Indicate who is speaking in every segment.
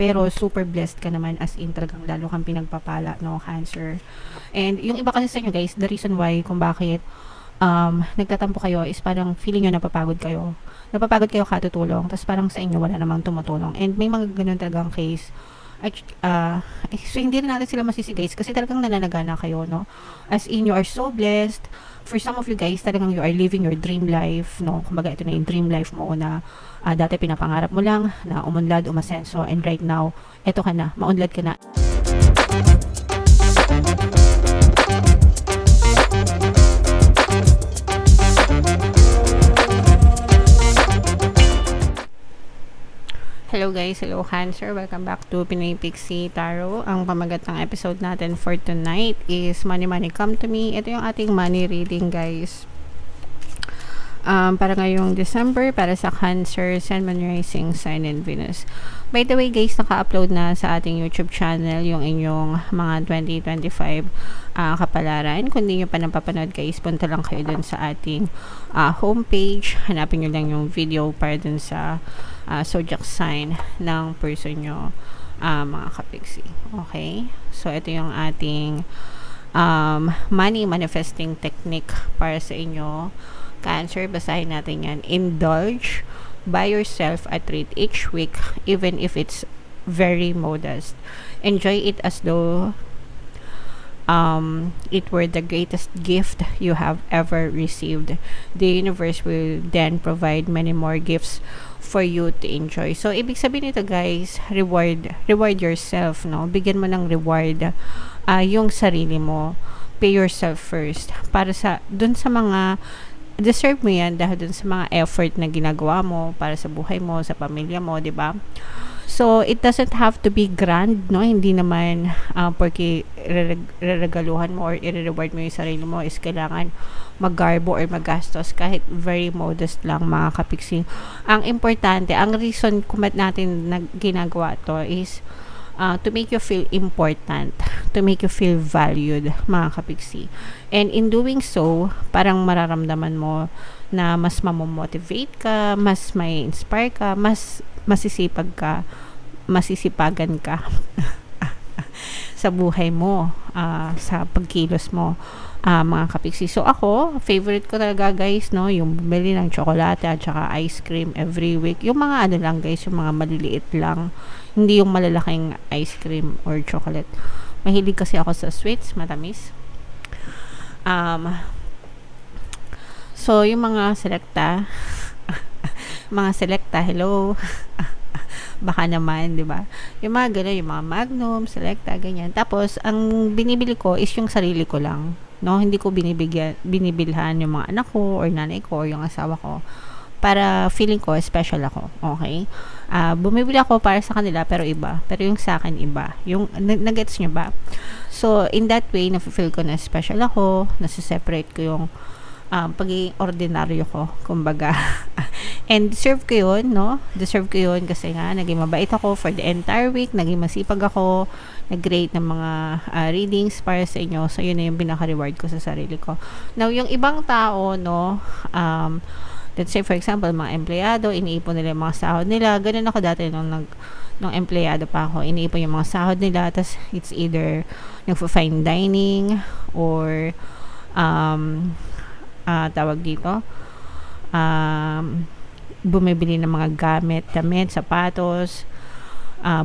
Speaker 1: pero super blessed ka naman, as in talagang lalo kang pinagpapala, no, Cancer. And yung iba kasi sa inyo guys, the reason why kung bakit nagtatampo kayo is parang feeling nyo napapagod kayo katutulong, tapos parang sa inyo wala namang tumutulong, and may mga ganun talagang case. So hindi rin natin sila masisi guys, kasi talagang nananagana kayo, no, as in you are so blessed. For some of you guys, talagang you are living your dream life, no, kumbaga ito na yung dream life mo na dati pinapangarap mo lang na umunlad, umasenso, and right now eto ka na, maunlad ka na. Hello guys, hello Cancer, welcome back to Pinoy Pixie Tarot. Ang pamagat ng episode natin for tonight is Money Money Come to Me. Ito yung ating money reading guys. Para ngayong December, para sa Cancer, Sun, Moon, Rising, Sign, and Venus. By the way guys, naka-upload na sa ating YouTube channel yung inyong mga 2025 kapalaran. Kung di nyo pa napapanood guys, punta lang kayo dun sa ating homepage. Hanapin nyo lang yung video para dun sa zodiac sign ng person nyo, mga kapiksi. Okay? So, ito yung ating money manifesting technique para sa inyo. Cancer, basahin natin yan. Indulge, buy yourself a treat each week, even if it's very modest. Enjoy it as though it were the greatest gift you have ever received. The universe will then provide many more gifts for you to enjoy. So, ibig sabihin nito guys, reward yourself, no? Bigyan mo ng reward yung sarili mo. Pay yourself first. Para dun sa mga deserve mo yan dahil dun sa mga effort na ginagawa mo para sa buhay mo, sa pamilya mo, di ba? So, it doesn't have to be grand, no? Hindi naman porque reregaluhan mo or i-reward mo yung sarili mo is kailangan maggarbo or magastos. Kahit very modest lang, mga kapiksi. Ang importante, ang reason kung ba't natin ginagawa to is to make you feel important, to make you feel valued, mga kapiksi. And in doing so, parang mararamdaman mo na mas mamomotivate ka, mas may inspire ka, mas masisipagan ka sa buhay mo, sa pagkilos mo, mga kapiksi. So ako, favorite ko talaga guys, no, yung bumili ng tsokolate at saka ice cream every week. Yung mga ano lang guys, yung mga maliliit lang, hindi yung malalaking ice cream or chocolate. Mahilig kasi ako sa sweets, matamis. So yung mga selecta, hello. Baka naman, 'di ba? Yung mga ganun, yung mga Magnum, Selecta, ganyan. Tapos ang binibili ko is yung sarili ko lang, no? Hindi ko binibilhan yung mga anak ko or nanay ko or yung asawa ko, para feeling ko special ako. Okay? Bumibili ako para sa kanila pero iba. Pero yung sa akin iba. Yung nagets nyo ba? So in that way, na-feel ko na special ako, nasa-separate ko yung pagiging ordinaryo ko, kumbaga. And deserve ko yun, no? Deserve ko yun kasi nga, naging mabait ako for the entire week, naging masipag ako, nag-grade ng mga readings para sa inyo. So, yun na yung pinaka-reward ko sa sarili ko. Now, yung ibang tao, no, let's say, for example, mga empleyado, iniipon nila yung mga sahod nila. Ganun ako dati nung empleyado pa ako. Iniipon yung mga sahod nila, tas it's either nagfa-fine dining or tawag dito, bumibili ng mga gamit, damit, sapatos,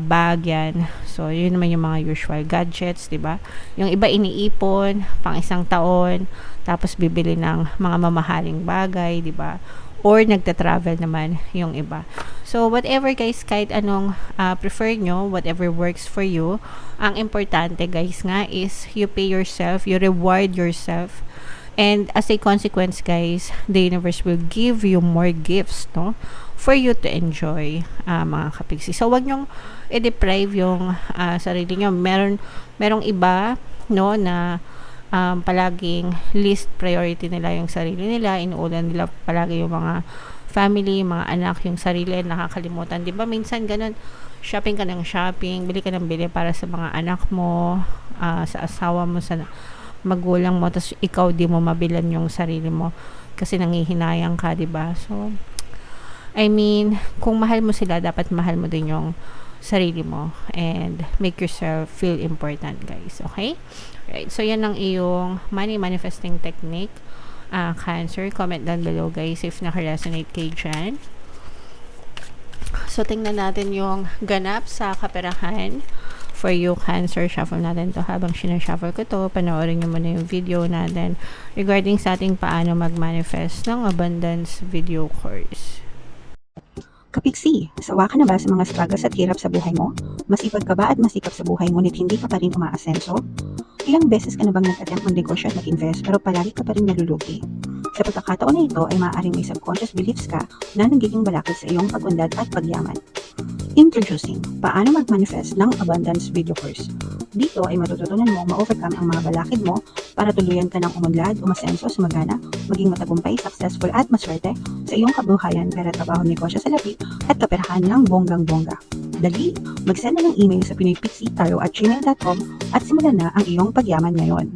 Speaker 1: bag yan. So, yun naman yung mga usual gadgets, diba? Yung iba iniipon, pang isang taon, tapos bibili ng mga mamahaling bagay, diba? Or nagta-travel naman yung iba. So, whatever guys, kahit anong prefer nyo, whatever works for you, ang importante guys nga is you pay yourself, you reward yourself. And as a consequence, guys, the universe will give you more gifts, no, for you to enjoy, mga kapiksi. So, wag nyong i-deprive yung sarili nyo. Merong iba, no, na palaging least priority nila yung sarili nila. Inuulan nila palagi yung mga family, mga anak, yung sarili, nakakalimutan. Diba, minsan ganun, shopping ka ng shopping, bili ka ng bili para sa mga anak mo, sa asawa mo, sa magulang mo, tapos ikaw di mo mabilan yung sarili mo kasi nangihinayang ka, diba? So, I mean, kung mahal mo sila, dapat mahal mo din yung sarili mo and make yourself feel important, guys. Okay? Right. So, yan ang iyong money manifesting technique. Cancer, comment down below, guys, if naka-resonate kayo dyan. So, tingnan natin yung ganap sa kaperahan for you, Cancer. Shuffle natin to habang sinashuffle ko to. Panoorin nyo muna yung video natin regarding sa ating paano mag-manifest ng abundance video course.
Speaker 2: Kapiksi, sawa ka na ba sa mga struggles at hirap sa buhay mo? Masipag ka ba at masikap sa buhay ngunit hindi ka pa rin umaasenso? Ilang beses ka na bang nag-attempt mag-negosyo at mag-invest pero palagi ka pa rin nalulugi? Sa pagkakataon na ito ay maaaring may subconscious beliefs ka na nagiging balakid sa iyong pag-unlad at pagyaman. Introducing, paano mag-manifest ng abundance video course. Dito ay matututunan mo ma-overcome ang mga balakid mo para tuluyan ka ng umunlad, umasenso, sumagana, maging matagumpay, successful at maswerte sa iyong kabuhayan, pera, trabaho, negosyo sa lapi at kaperahan ng bonggang-bongga. Dali, mag-send na ng email sa pinoypixitaro@gmail.com at simulan na ang iyong pagyaman ngayon.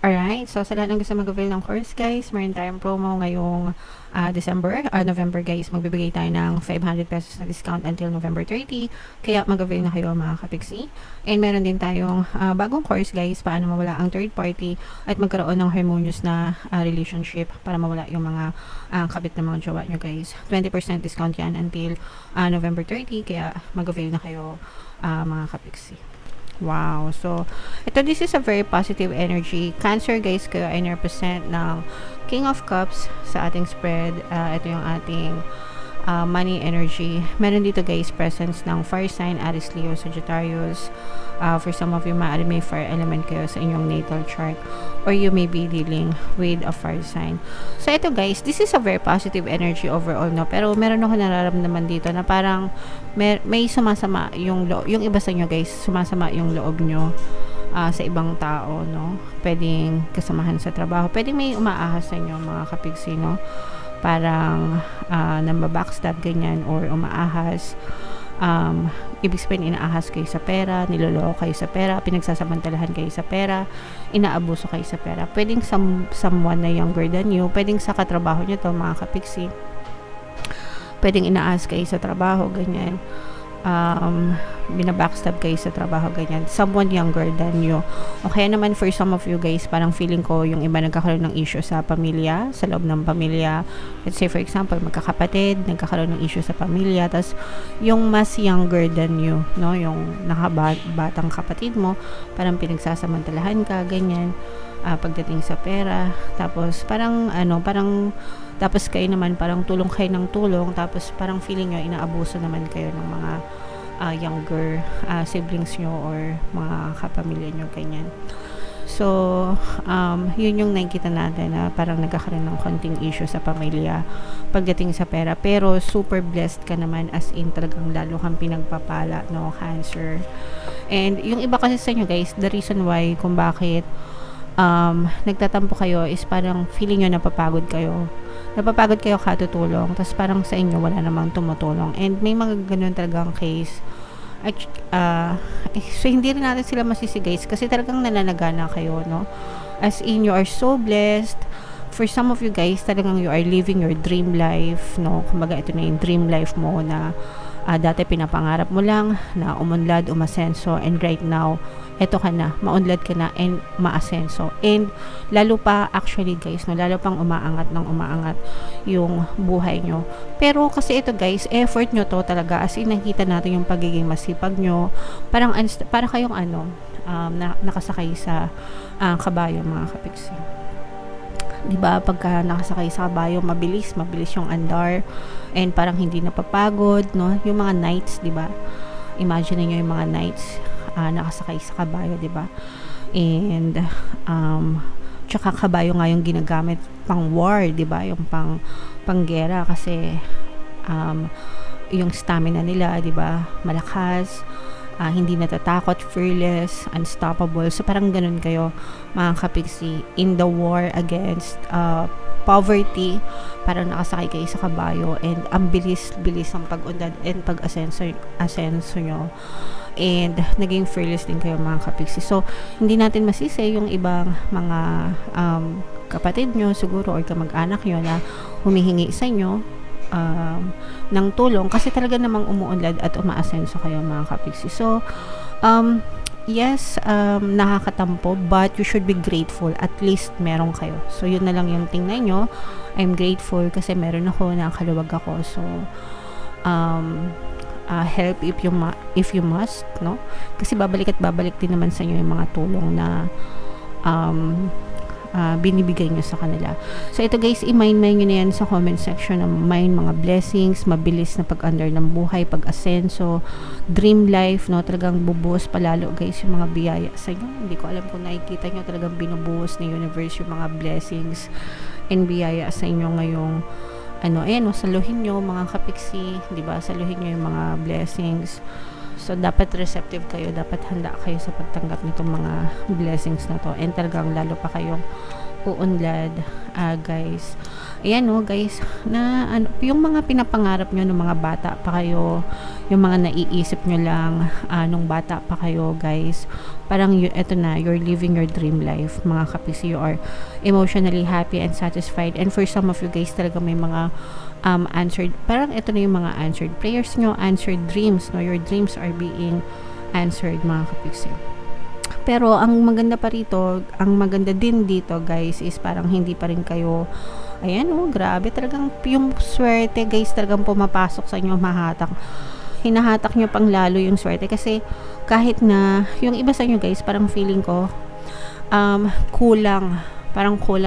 Speaker 1: Alright, so sa lahat ng gusto mag-avail ng course, guys, meron tayong promo ngayong November, guys. Magbibigay tayo ng 500 pesos na discount until November 30. Kaya mag-avail na kayo, mga kapiksi. And meron din tayong bagong course, guys, paano mawala ang third party at magkaroon ng harmonious na relationship para mawala yung mga kabit na mga jowa nyo, guys. 20% discount yan until November 30. Kaya mag-avail na kayo, mga kapiksi. Wow. So, this is a very positive energy. Cancer, guys, kayo ay represent ng King of Cups sa ating spread. Ito yung ating money energy. Meron dito, guys, presence ng fire sign, Aries, Leo, Sagittarius. For some of you, maaari may fire element kayo sa inyong natal chart, or you may be dealing with a fire sign. So, ito, guys, this is a very positive energy overall, no? Pero meron ako nararamdaman dito na parang may sumasama yung iba sa inyo, guys, sumasama yung loob nyo sa ibang tao, no? Pwedeng kasamahan sa trabaho, pwedeng may umaahas sa inyo, mga kapigsi, no? Parang namba-backstab, ganyan, or umaahas. Ibig sabihin, inaahas kayo sa pera, niloloko kayo sa pera, pinagsasamantalahan kayo sa pera, inaabuso kayo sa pera. Pwedeng someone na younger than you, pwedeng sa katrabaho nyo to, mga kapiksi. Pwedeng inaahas kayo sa trabaho, ganyan. Binabackstab kayo sa trabaho, ganyan. Someone younger than you. O kaya naman for some of you, guys, parang feeling ko yung iba nagkakaroon ng issue sa pamilya, sa loob ng pamilya. Let's say for example, magkakapatid, nagkakaroon ng issue sa pamilya, tas yung mas younger than you, no, yung nakabatang kapatid mo, parang pinagsasamantalahan ka, ganyan. Pagdating sa pera, tapos parang tapos kayo naman parang tulong kayo ng tulong, tapos parang feeling nyo inaabuso naman kayo ng mga younger siblings nyo or mga kapamilya nyo, ganyan. So, yun yung nakikita natin na parang nagkakaroon ng konting issue sa pamilya pagdating sa pera. Pero super blessed ka naman, as in talagang lalo kang pinagpapala, no, Cancer. And yung iba kasi sa inyo, guys, the reason why kung bakit nagtatampo kayo is parang feeling nyo napapagod kayo katutulong, tapos parang sa inyo wala namang tumutulong, and may mga ganun talagang case. So hindi rin natin sila masisi, guys, kasi talagang nananagana kayo, no, as in you are so blessed. For some of you, guys, talagang you are living your dream life, no, kumbaga ito na yung dream life mo na dati pinapangarap mo lang na umunlad, umasenso, and right now eto ka na, maunlad ka na and maasenso, and lalo pa actually, guys, no, lalo pang umaangat yung buhay nyo. Pero kasi ito, guys, effort nyo to talaga, as in nakita natin yung pagiging masipag nyo, para kayong nakasakay sa kabayo, mga kapiksi. Diba, pagka nakasakay sa kabayo, mabilis yung andar, and parang hindi napapagod, no, yung mga knights, diba, imagine niyo yung mga knights nakasakay sa kabayo, diba, and tsaka kabayo nga yung ginagamit pang war, diba, yung panggera, kasi yung stamina nila, diba, malakas, hindi natatakot, fearless, unstoppable. So parang ganun kayo, mga kapiksi, in the war against poverty. Parang nakasakay kayo sa kabayo, and ang bilis ang pag-unlad and pag-asenso nyo, and naging fearless din kayo, mga kapiksi. So hindi natin masisi yung ibang mga kapatid nyo siguro or kamag-anak nyo na humihingi sa inyo ng tulong kasi talaga namang umuunlad at umaasenso kayo mga kapiksi. So, yes, nakakatampo, but you should be grateful. At least meron kayo. So, yun na lang yung tingnan nyo. I'm grateful kasi meron ako, nakaluwag ako. So, help if you must, no? Kasi babalik at babalik din naman sa inyo yung mga tulong na binibigay nyo sa kanila. So, ito guys, i-mind nyo na yan sa comment section na mind mga blessings, mabilis na pag-under ng buhay, pag-asenso, dream life, no? Talagang bubuhos palalo guys yung mga biyaya sa inyo. Hindi ko alam kung nakikita nyo, talagang binubuhos ni universe yung mga blessings and biyaya sa inyo ngayong saluhin nyo mga kapiksi, di ba? Saluhin nyo yung mga blessings. So, dapat receptive kayo, dapat handa kayo sa pagtanggap nitong mga blessings na to. And talagang lalo pa kayong uunlad, guys. Ayan guys, na yung mga pinapangarap nyo nung mga bata pa kayo, yung mga naiisip nyo lang nung bata pa kayo, guys. Parang eto na, you're living your dream life, mga kapisi. You are emotionally happy and satisfied. And for some of you guys, talaga may mga answered, parang ito na yung mga answered prayers nyo, answered dreams, no? Your dreams are being answered, mga kapiksi. Pero ang maganda pa rito, ang maganda din dito guys is parang hindi pa rin kayo, ayan grabe talagang yung swerte guys, talagang pumapasok sa inyo, hinahatak nyo pang lalo yung swerte kasi kahit na yung iba sa inyo guys, parang feeling ko kulang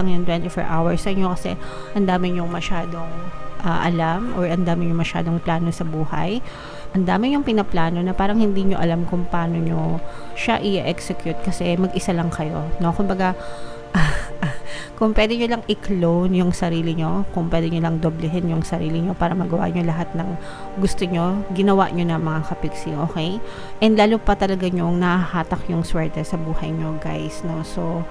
Speaker 1: yung 24 hours sa inyo kasi ang dami nyong masyadong alam or ang dami yung masyadong plano sa buhay. Ang dami yung pinaplano na parang hindi nyo alam kung paano nyo siya i-execute kasi mag-isa lang kayo. No? Kumbaga, kung pwede nyo lang i-clone yung sarili nyo, kung pwede nyo lang doblehin yung sarili nyo para magawa nyo lahat ng gusto nyo, ginawa nyo na mga kapiksi, okay? And lalo pa talaga nyong nahahatak yung swerte sa buhay nyo, guys. No? So,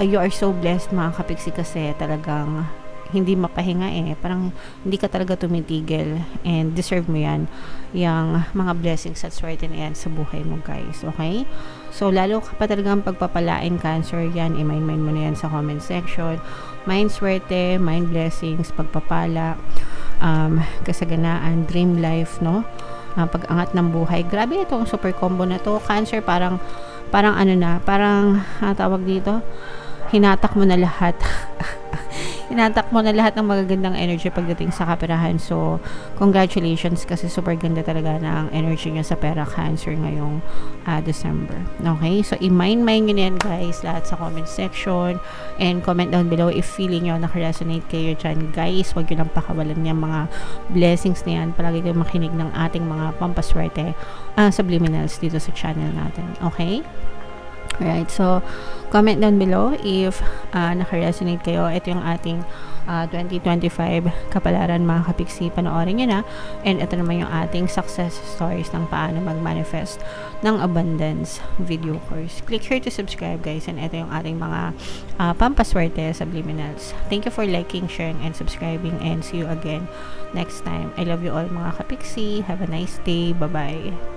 Speaker 1: you are so blessed mga kapiksi kasi talagang hindi mapahinga parang hindi ka talaga tumitigil and deserve mo yan yung mga blessings at swerte na yan sa buhay mo guys, okay? So lalo ka pa talagang pagpapalain Cancer, yan i-mind mo na yan sa comment section. Mind swerte, mind blessings, pagpapala, kasaganaan, dream life, no? Pag-angat ng buhay. Grabe itong super combo na to Cancer, parang tawag dito, hinatak mo na lahat hinatak mo na lahat ng magagandang energy pagdating sa kaperahan. So, congratulations kasi super ganda talaga ng energy nyo sa pera Cancer ngayong December. Okay? So, i-mind nyo na yan guys, lahat sa comment section and comment down below if feeling nyo nakaresonate kayo dyan guys. Huwag nyo lang pakawalan yung mga blessings na yan. Palagi kayo makinig ng ating mga pampaswerte subliminals dito sa channel natin. Okay? Alright, so comment down below if naka-resonate kayo. Ito yung ating 2025 kapalaran mga kapiksi, panoorin nyo na. And ito naman yung ating success stories ng paano mag-manifest ng abundance video course. Click here to subscribe guys, and ito yung ating mga pampaswerte subliminals. Thank you for liking, sharing, and subscribing, and see you again next time. I love you all mga kapiksi. Have a nice day. Bye-bye.